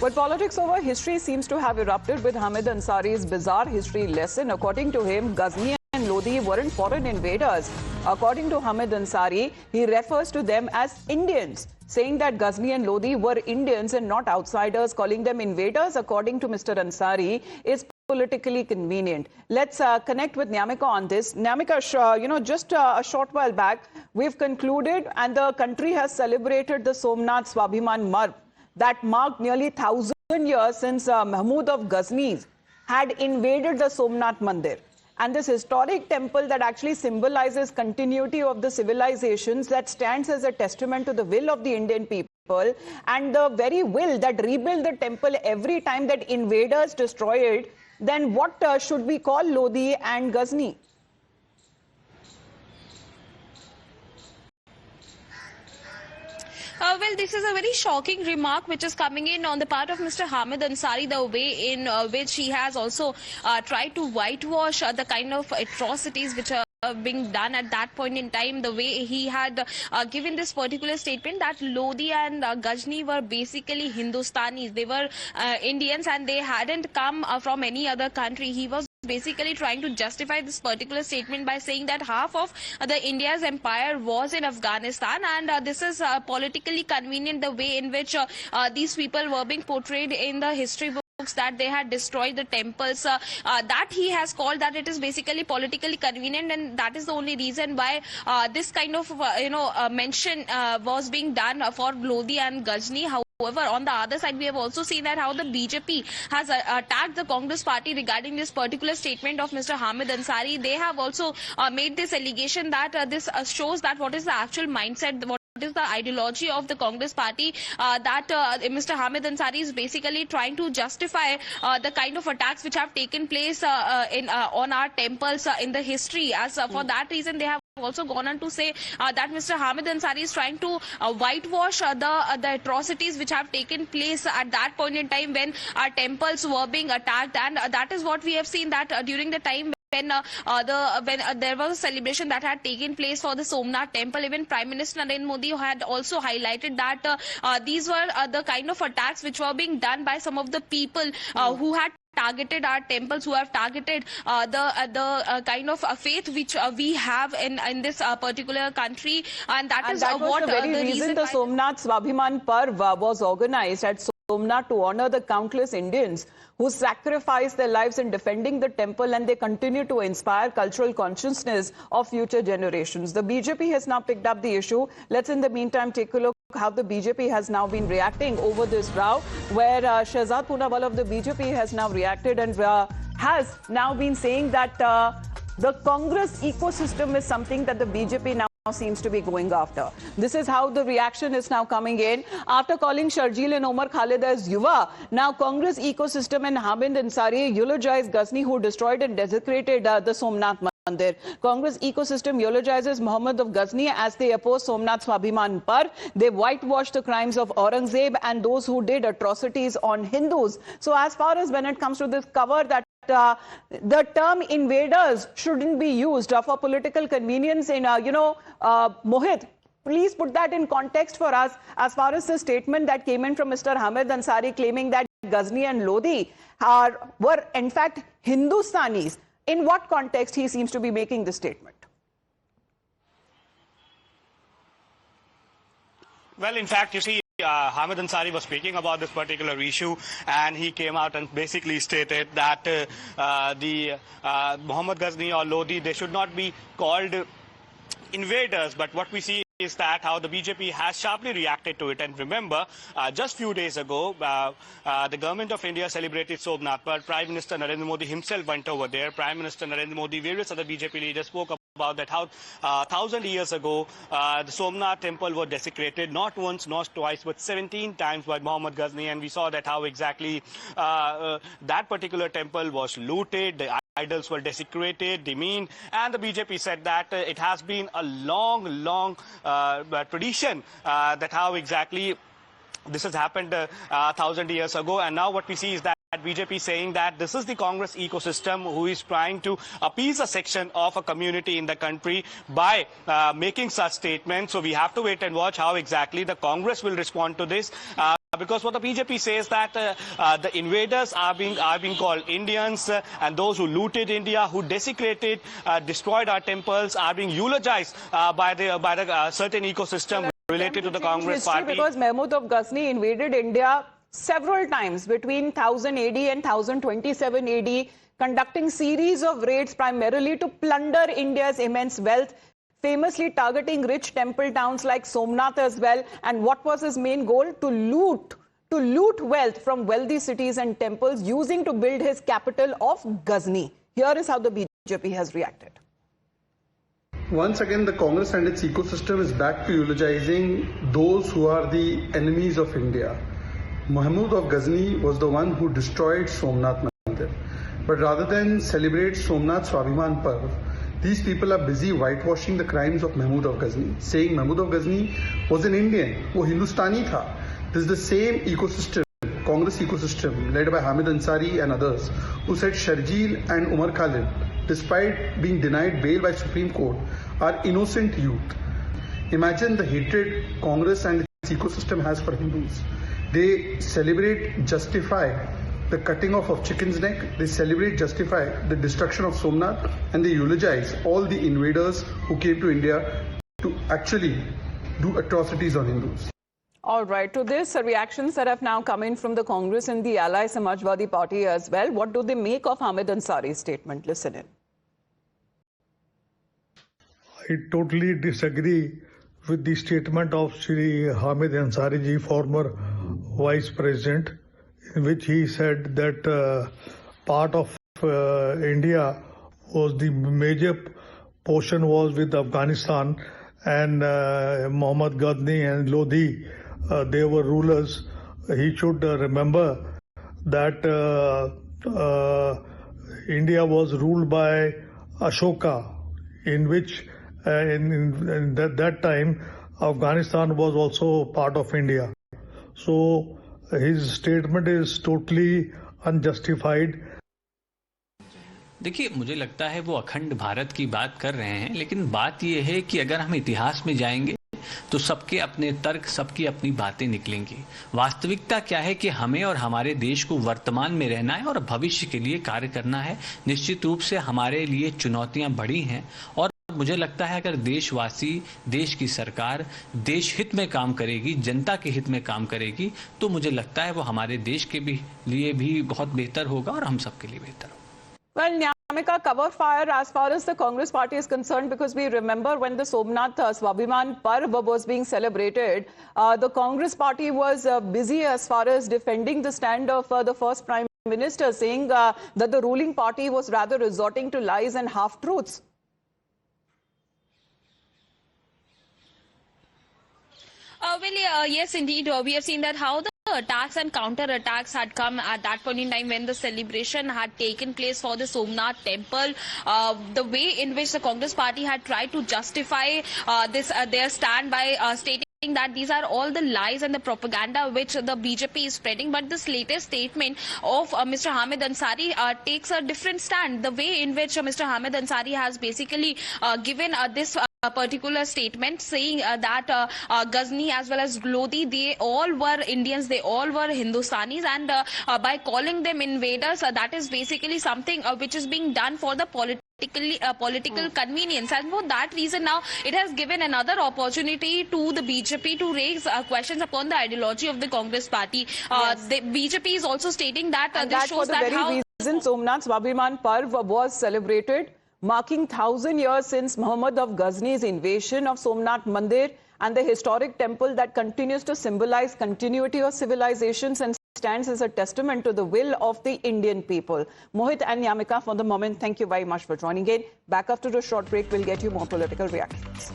But politics over history seems to have erupted with Hamid Ansari's bizarre history lesson. According to him, Ghazni and Lodi weren't foreign invaders. According to Hamid Ansari, he refers to them as Indians, saying that Ghazni and Lodi were Indians and not outsiders. Calling them invaders, according to Mr. Ansari, is politically convenient. Let's connect with Nyamika on this. Nyamika, just a short while back, we've concluded and the country has celebrated the Somnath Swabhiman Marv that marked nearly 1,000 years since Mahmud of Ghazni had invaded the Somnath Mandir. And this historic temple that actually symbolizes continuity of the civilizations, that stands as a testament to the will of the Indian people and the very will that rebuild the temple every time that invaders destroy it. Then what should we call Lodi and Ghazni? Well, this is a very shocking remark which is coming in on the part of Mr. Hamid Ansari, the way in which he has also tried to whitewash the kind of atrocities which are being done at that point in time. The way he had given this particular statement that Lodi and Ghazni were basically Hindustanis. They were Indians and they hadn't come from any other country. He was basically trying to justify this particular statement by saying that half of the India's empire was in Afghanistan, and this is politically convenient, the way in which these people were being portrayed in the history books, that they had destroyed the temples, that he has called that it is basically politically convenient, and that is the only reason why this kind of mention was being done for Lodi and Ghazni. However, on the other side, we have also seen that how the BJP has attacked the Congress party regarding this particular statement of Mr. Hamid Ansari. They have also made this allegation that this shows that what is the actual mindset, what is the ideology of the Congress party, that Mr. Hamid Ansari is basically trying to justify the kind of attacks which have taken place on our temples in the history. As for that reason, they have also gone on to say that Mr. Hamid Ansari is trying to whitewash the atrocities which have taken place at that point in time when our temples were being attacked, and that is what we have seen, that during the time when there was a celebration that had taken place for the Somnath temple, even Prime Minister Narendra Modi had also highlighted that these were the kind of attacks which were being done by some of the people who had targeted our temples, who have targeted the kind of faith which we have in this particular country, and that is what the very reason the Somnath Swabhiman Parv was organized at Somnath, to honor the countless Indians who sacrificed their lives in defending the temple, and they continue to inspire cultural consciousness of future generations. The BJP has now picked up the issue. Let's in the meantime take a look how the BJP has now been reacting over this row, where Shehzad Poonawalla of the BJP has now reacted and has now been saying that the Congress ecosystem is something that the BJP now seems to be going after. This is how the reaction is now coming in. After calling Sharjeel and Omar Khalid as Yuva, now Congress ecosystem and Hamid Ansari eulogized Ghazni, who destroyed and desecrated the Somnath Mandir. Congress ecosystem eulogizes Muhammad of Ghazni as they oppose Somnath Swabhiman Parv. They whitewashed the crimes of Aurangzeb and those who did atrocities on Hindus. So as far as when it comes to this cover that the term invaders shouldn't be used for political convenience in, Mohit, please put that in context for us as far as the statement that came in from Mr. Hamid Ansari claiming that Ghazni and Lodi were in fact Hindustanis. In what context he seems to be making this statement? Well, in fact, you see, Hamid Ansari was speaking about this particular issue, and he came out and basically stated that the Muhammad Ghazni or Lodi, they should not be called invaders. But what we see is that how the BJP has sharply reacted to it. And remember, just few days ago, the government of India celebrated Somnath, but Prime Minister Narendra Modi himself went over there. Prime Minister Narendra Modi, various other BJP leaders spoke about that how 1,000 years ago the Somnath temple was desecrated not once, not twice, but 17 times by Muhammad Ghazni, and we saw that how exactly that particular temple was looted, the idols were desecrated, demeaned, and the BJP said that it has been a long tradition that how exactly this has happened 1,000 years ago, and now what we see is that BJP saying that this is the Congress ecosystem who is trying to appease a section of a community in the country by making such statements. So we have to wait and watch how exactly the Congress will respond to this. Because what the BJP says that the invaders are being called Indians, and those who looted India, who desecrated, destroyed our temples, are being eulogized by the certain ecosystem related to the Congress party. Because Mahmud of Ghazni invaded India several times between 1000 AD and 1027 AD, conducting series of raids primarily to plunder India's immense wealth, famously targeting rich temple towns like Somnath as well. And what was his main goal? To loot wealth from wealthy cities and temples, using to build his capital of Ghazni. Here is how the BJP has reacted. Once again, the Congress and its ecosystem is back to eulogizing those who are the enemies of India. Mahmud of Ghazni was the one who destroyed Somnath Mandir. But rather than celebrate Somnath Swabhiman Parv, these people are busy whitewashing the crimes of Mahmud of Ghazni, saying Mahmud of Ghazni was an Indian, wo Hindustani tha. This is the same ecosystem, Congress ecosystem, led by Hamid Ansari and others, who said Sharjeel and Umar Khalid, despite being denied bail by Supreme Court, are innocent youth. Imagine the hatred Congress and its ecosystem has for Hindus. They celebrate, justify the cutting off of chicken's neck, they celebrate, justify the destruction of Somnath, and they eulogize all the invaders who came to India to actually do atrocities on Hindus. All right, to this, reactions that have now come in from the Congress and the ally Samajwadi Party as well. What do they make of Hamid Ansari's statement? Listen in. I totally disagree with the statement of Shri Hamid Ansari ji, former Vice President, in which he said that part of India was the major portion was with Afghanistan, and Muhammad Ghazni and Lodhi, they were rulers. He should remember that India was ruled by Ashoka, in which in that time Afghanistan was also part of India. So his statement is totally unjustified. देखिए, मुझे लगता है वो अखंड भारत की बात कर रहे हैं, लेकिन बात ये है कि अगर हम इतिहास में जाएंगे तो सबके अपने तर्क, सबकी अपनी बातें निकलेंगी। वास्तविकता क्या है कि हमें और हमारे देश को वर्तमान में रहना है और भविष्य के लिए कार्य करना है। निश्चित रूप से हमारे लिए चुनौतियां बड़ी हैं और मुझे लगता है अगर देशवासी, देश की सरकार देश हित में काम करेगी, जनता के हित में काम करेगी, तो मुझे लगता है वो हमारे देश के लिए भी बहुत बेहतर होगा और हम सबके लिए बेहतर होगा। Well, Nyamika, cover fire as far as the Congress party is concerned, because we remember when the Somnath Swabhiman Parv was being celebrated, the Congress party was busy as far as defending the stand of the first Prime Minister, saying that the ruling party was rather resorting to lies and half-truths. Yes, indeed. We have seen that how the attacks and counter-attacks had come at that point in time when the celebration had taken place for the Somnath temple. The way in which the Congress party had tried to justify their stand by stating that these are all the lies and the propaganda which the BJP is spreading. But this latest statement of Mr. Hamid Ansari takes a different stand. The way in which Mr. Hamid Ansari has basically given this particular statement, saying that Ghazni as well as Lodi, they all were Indians, they all were Hindustanis, and by calling them invaders, that is basically something which is being done for the political convenience, and for that reason now it has given another opportunity to the BJP to raise questions upon the ideology of the Congress party. The BJP is also stating that this shows that how Somnath Swabhiman Parv was celebrated, marking 1000 years since Muhammad of Ghazni's invasion of Somnath Mandir, and the historic temple that continues to symbolize continuity of civilizations and stands as a testament to the will of the Indian people. Mohit and Nyamika, for the moment, thank you very much for joining in. Back after a short break, we'll get you more political reactions.